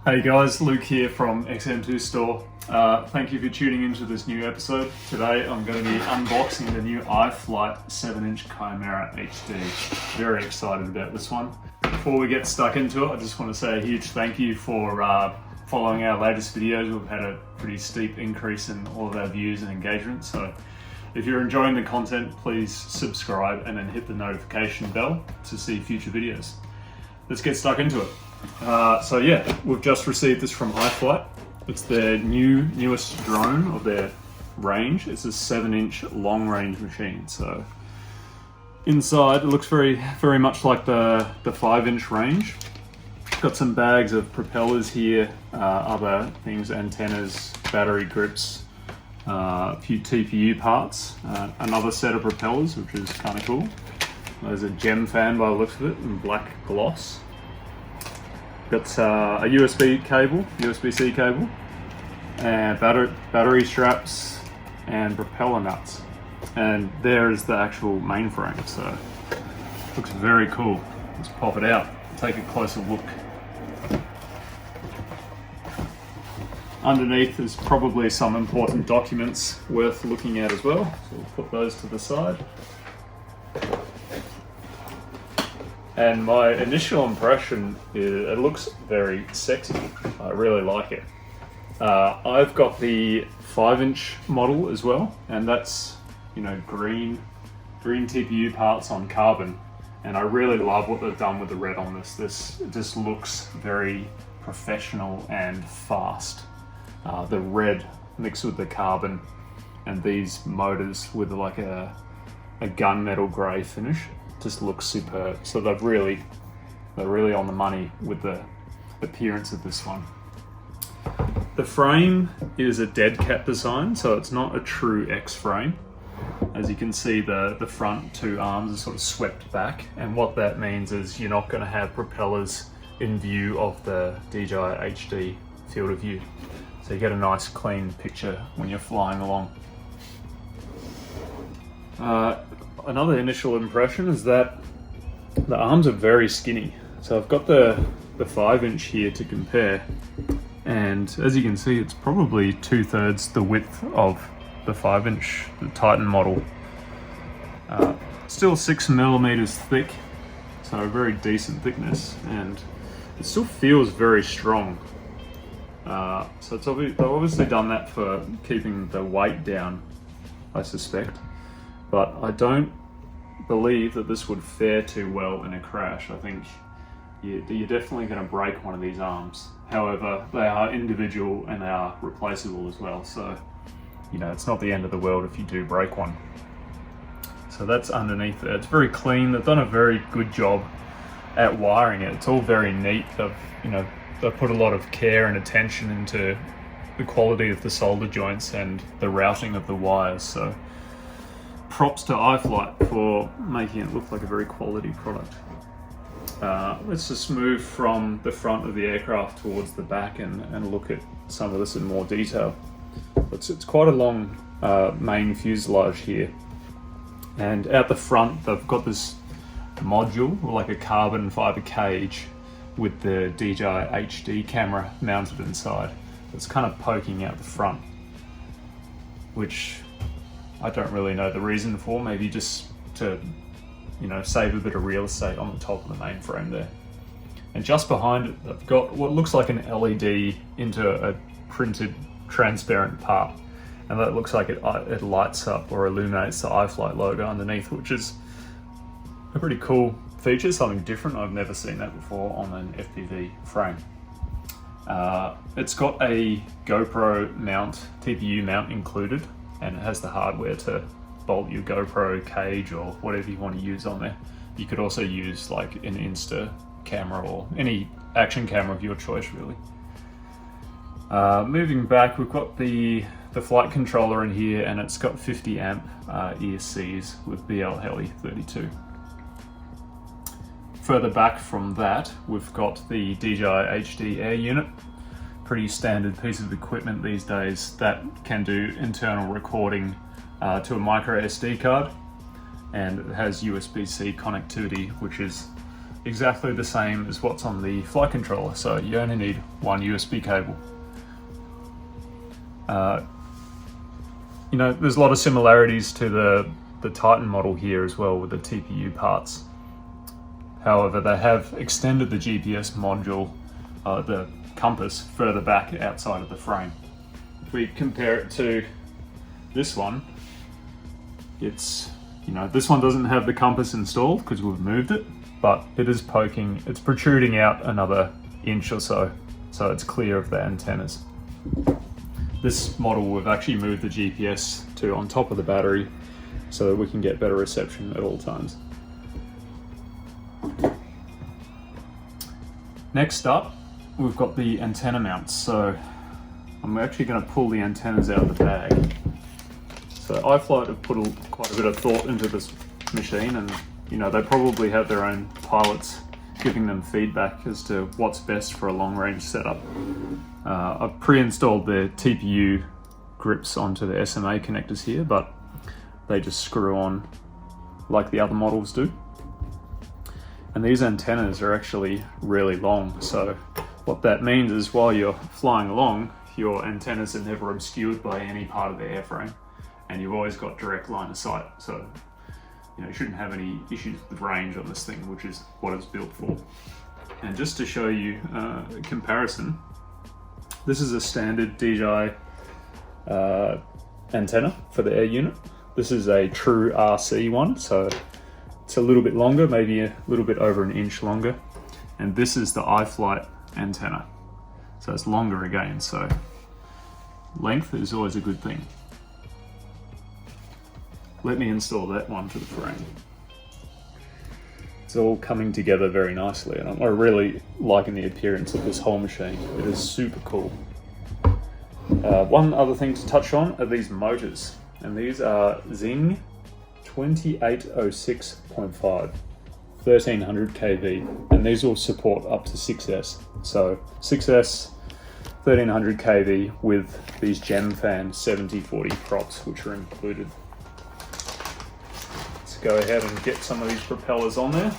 Hey guys, Luke here from XM2 Store. Thank you for tuning into this new episode. Today I'm going to be unboxing the new iFlight 7-inch Chimera HD. Very excited about this one. Before we get stuck into it, I just want to say a huge thank you for following our latest videos. We've had a pretty steep increase in all of our views and engagement. So if you're enjoying the content, please subscribe and then hit the notification bell to see future videos. Let's get stuck into it. So yeah, we've just received this from iFlight. It's their newest drone of their range. It's a 7-inch long-range machine. So inside, it looks very much like the 5-inch range. Got some bags of propellers here, other things, antennas, battery grips, a few TPU parts, another set of propellers, which is kind of cool. There's a gem fan by the looks of it in black gloss. Got a USB-C cable, and battery straps, and propeller nuts. And there is the actual mainframe, so looks very cool. Let's pop it out, take a closer look. Underneath is probably some important documents worth looking at as well, so we'll put those to the side. And my initial impression is it looks very sexy. I really like it. I've got the 5-inch model as well, and that's, you know, green TPU parts on carbon. And I really love what they've done with the red on this. This just looks very professional and fast. The red mixed with the carbon and these motors with like a gunmetal grey finish just looks superb. So they're really on the money with the appearance of this one. The frame is a dead cat design, so it's not a true X frame. As you can see, the front two arms are sort of swept back, and what that means is you're not going to have propellers in view of the DJI HD field of view. So you get a nice clean picture when you're flying along. Another initial impression is that the arms are very skinny. So I've got the 5-inch here to compare, and as you can see, it's probably 2/3 the width of the 5-inch, the Titan model. Still 6mm thick, so a very decent thickness, and it still feels very strong. So they've obviously done that for keeping the weight down, I suspect. But I don't believe that this would fare too well in a crash. I think you're definitely going to break one of these arms. However, they are individual and they are replaceable as well. So, you know, it's not the end of the world if you do break one. So that's underneath there. It's very clean. They've done a very good job at wiring it. It's all very neat. They've put a lot of care and attention into the quality of the solder joints and the routing of the wires. So props to iFlight for making it look like a very quality product. Let's just move from the front of the aircraft towards the back and look at some of this in more detail. It's quite a long main fuselage here. And out the front, they've got this module, or like a carbon fiber cage, with the DJI HD camera mounted inside. It's kind of poking out the front, which I don't really know the reason for. Maybe just to, you know, save a bit of real estate on the top of the mainframe there. And just behind it, they've got what looks like an LED into a printed transparent part, and that looks like it lights up or illuminates the iFlight logo underneath, which is a pretty cool feature, something different. I've never seen that before on an FPV frame. It's got a GoPro mount, TPU mount included, and it has the hardware to bolt your GoPro cage or whatever you want to use on there. You could also use like an Insta camera or any action camera of your choice, really. Moving back, we've got the flight controller in here, and it's got 50 amp ESCs with BL Heli 32. Further back from that, we've got the DJI HD Air unit. Pretty standard piece of equipment these days that can do internal recording to a micro SD card, and it has USB-C connectivity, which is exactly the same as what's on the flight controller, so you only need one USB cable. You know, there's a lot of similarities to the Titan model here as well with the TPU parts. However, they have extended the GPS module, the compass, further back outside of the frame. If we compare it to this one, it's, you know, this one doesn't have the compass installed because we've moved it, but it is poking, it's protruding out another inch or so, so it's clear of the antennas. This model, we've actually moved the GPS to on top of the battery so that we can get better reception at all times. Next up, we've got the antenna mounts. So I'm actually going to pull the antennas out of the bag. So iFlight have put quite a bit of thought into this machine, and you know, they probably have their own pilots giving them feedback as to what's best for a long range setup. I've pre-installed the TPU grips onto the SMA connectors here, but they just screw on like the other models do. And these antennas are actually really long, so what that means is while you're flying along, your antennas are never obscured by any part of the airframe, and you've always got direct line of sight. So you know, you shouldn't have any issues with range on this thing, which is what it's built for. And just to show you a comparison, this is a standard DJI antenna for the air unit. This is a true RC one, so it's a little bit longer, maybe a little bit over an inch longer. And this is the iFlight antenna, so it's longer again, so length is always a good thing. Let me install that one to the frame. It's all coming together very nicely, and I'm really liking the appearance of this whole machine. It is super cool. One other thing to touch on are these motors, and these are Zing 2806.5, 1300 kV, and these will support up to 6S. So 6S, 1300 kV with these GemFan 7040 props, which are included. Go ahead and get some of these propellers on there.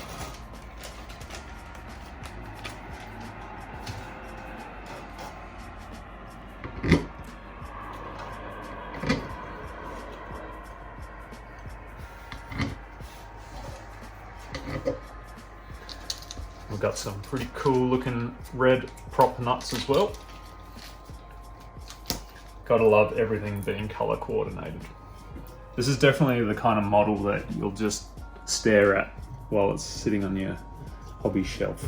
We've got some pretty cool looking red prop nuts as well. Gotta love everything being color coordinated. This is definitely the kind of model that you'll just stare at while it's sitting on your hobby shelf.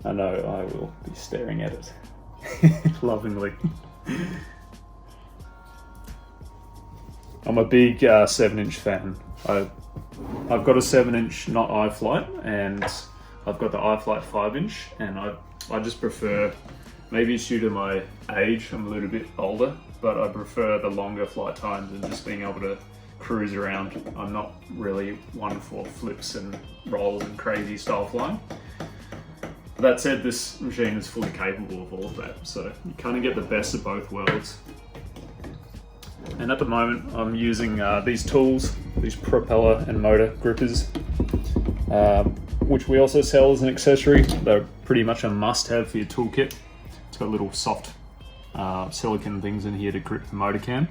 I know I will be staring at it lovingly. I'm a big 7-inch fan. I've got a 7-inch, not iFlight, and I've got the iFlight 5-inch, and I just prefer, maybe it's due to my age, I'm a little bit older, but I prefer the longer flight times and just being able to cruise around. I'm not really one for flips and rolls and crazy style flying. That said, this machine is fully capable of all of that, so you kind of get the best of both worlds. And at the moment, I'm using these tools, these propeller and motor grippers, which we also sell as an accessory. They're pretty much a must-have for your toolkit. It's got little soft silicone things in here to grip the motor can.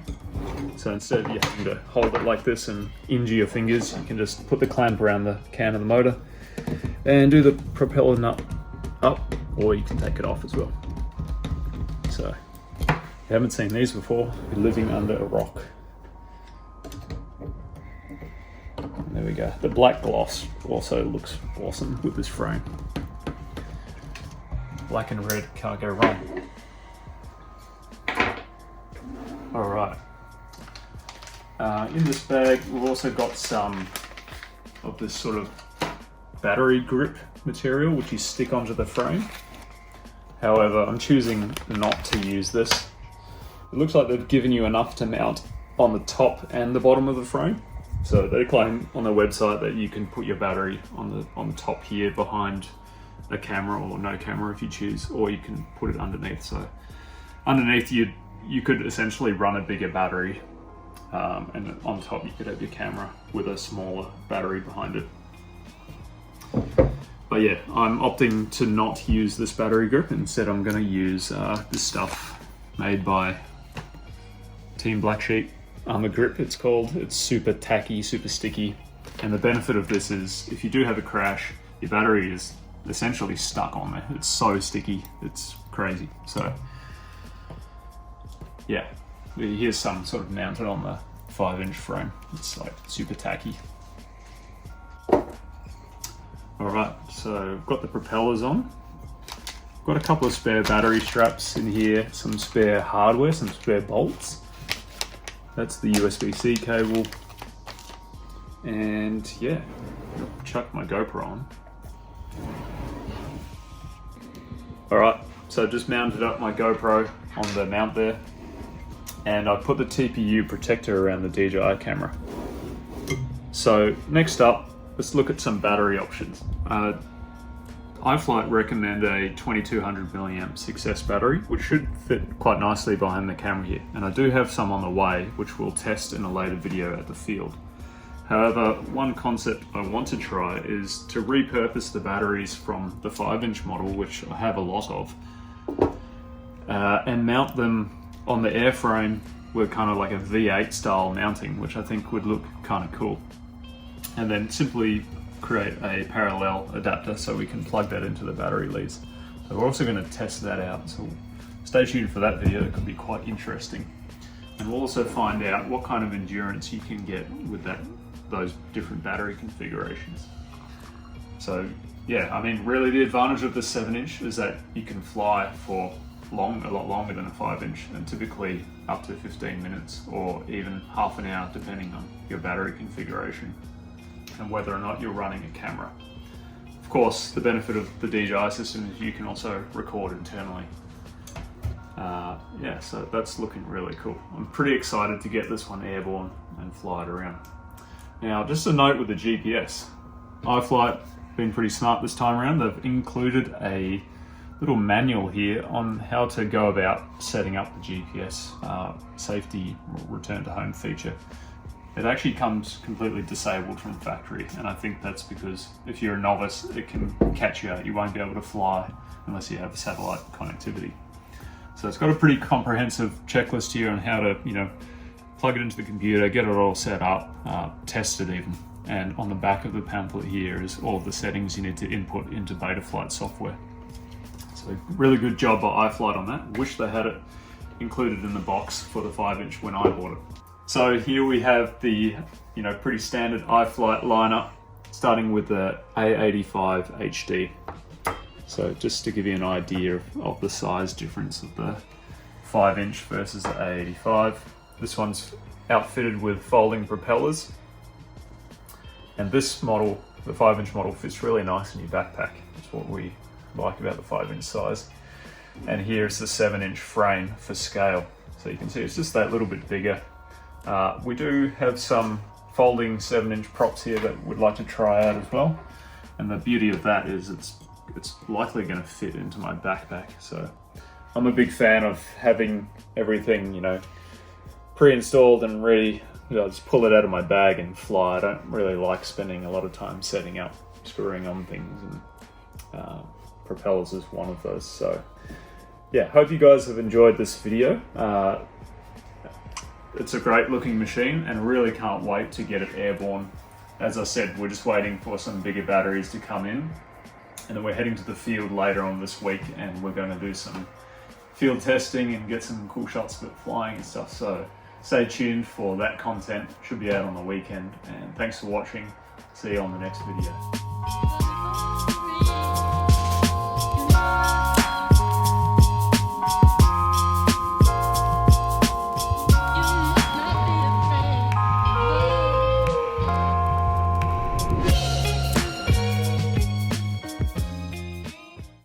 So instead of you having to hold it like this and injure your fingers, you can just put the clamp around the can of the motor and do the propeller nut up, or you can take it off as well. So if you haven't seen these before, you're living under a rock. And there we go. The black gloss also looks awesome with this frame. Black and red, can't go wrong. All right. In this bag, we've also got some of this sort of battery grip material, which you stick onto the frame. However, I'm choosing not to use this. It looks like they've given you enough to mount on the top and the bottom of the frame. So they claim on their website that you can put your battery on the top here behind a camera, or no camera if you choose, or you can put it underneath. So underneath you could essentially run a bigger battery, and on top you could have your camera with a smaller battery behind it. But yeah, I'm opting to not use this battery grip. Instead, I'm going to use this stuff made by Team Black Sheep. Armor grip, it's called. It's super tacky, super sticky. And the benefit of this is if you do have a crash, your battery is essentially stuck on there. It's so sticky, it's crazy. So yeah, here's some sort of mounted on the 5-inch frame. It's like super tacky. All right, so I've got the propellers on. Got a couple of spare battery straps in here, some spare hardware, some spare bolts. That's the USB-C cable. And yeah, I'll chuck my GoPro on. All right, so just mounted up my GoPro on the mount there. And I put the TPU protector around the DJI camera. So next up, let's look at some battery options. iFlight recommend a 2200 milliamp 6S battery, which should fit quite nicely behind the camera here. And I do have some on the way, which we'll test in a later video at the field. However, one concept I want to try is to repurpose the batteries from the 5-inch model, which I have a lot of, and mount them on the airframe with kind of like a V8 style mounting, which I think would look kind of cool. And then simply create a parallel adapter so we can plug that into the battery leads. So we're also going to test that out, so stay tuned for that video. It could be quite interesting. And we'll also find out what kind of endurance you can get with those different battery configurations. So yeah, I mean, really the advantage of the 7-inch is that you can fly for a lot longer than a 5-inch, and typically up to 15 minutes or even half an hour depending on your battery configuration and whether or not you're running a camera. Of course, the benefit of the DJI system is you can also record internally. Yeah, so that's looking really cool. I'm pretty excited to get this one airborne and fly it around. Now, just a note with the GPS. iFlight been pretty smart this time around. They've included a little manual here on how to go about setting up the GPS safety return to home feature. It actually comes completely disabled from factory, and I think that's because if you're a novice, it can catch you out. You won't be able to fly unless you have satellite connectivity. So it's got a pretty comprehensive checklist here on how to, plug it into the computer, get it all set up, test it even. And on the back of the pamphlet here is all of the settings you need to input into Betaflight software. So really good job by iFlight on that. Wish they had it included in the box for the 5-inch when I bought it. So here we have the, pretty standard iFlight lineup, starting with the A85 HD. So just to give you an idea of the size difference of the 5-inch versus the A85. This one's outfitted with folding propellers. And this model, the 5-inch model, fits really nice in your backpack. That's what we like about the 5-inch size. And here's the 7-inch frame for scale. So you can see it's just that little bit bigger. We do have some folding 7-inch props here that we'd like to try out as well. And the beauty of that is it's likely going to fit into my backpack. So I'm a big fan of having everything, pre-installed and ready. Just pull it out of my bag and fly. I don't really like spending a lot of time setting up, screwing on things, and propellers is one of those. So yeah, hope you guys have enjoyed this video. It's a great looking machine and really can't wait to get it airborne. As I said, we're just waiting for some bigger batteries to come in, and then we're heading to the field later on this week, and we're going to do some field testing and get some cool shots of it flying and stuff. So stay tuned for that content. Should be out on the weekend, and thanks for watching. See you on the next video.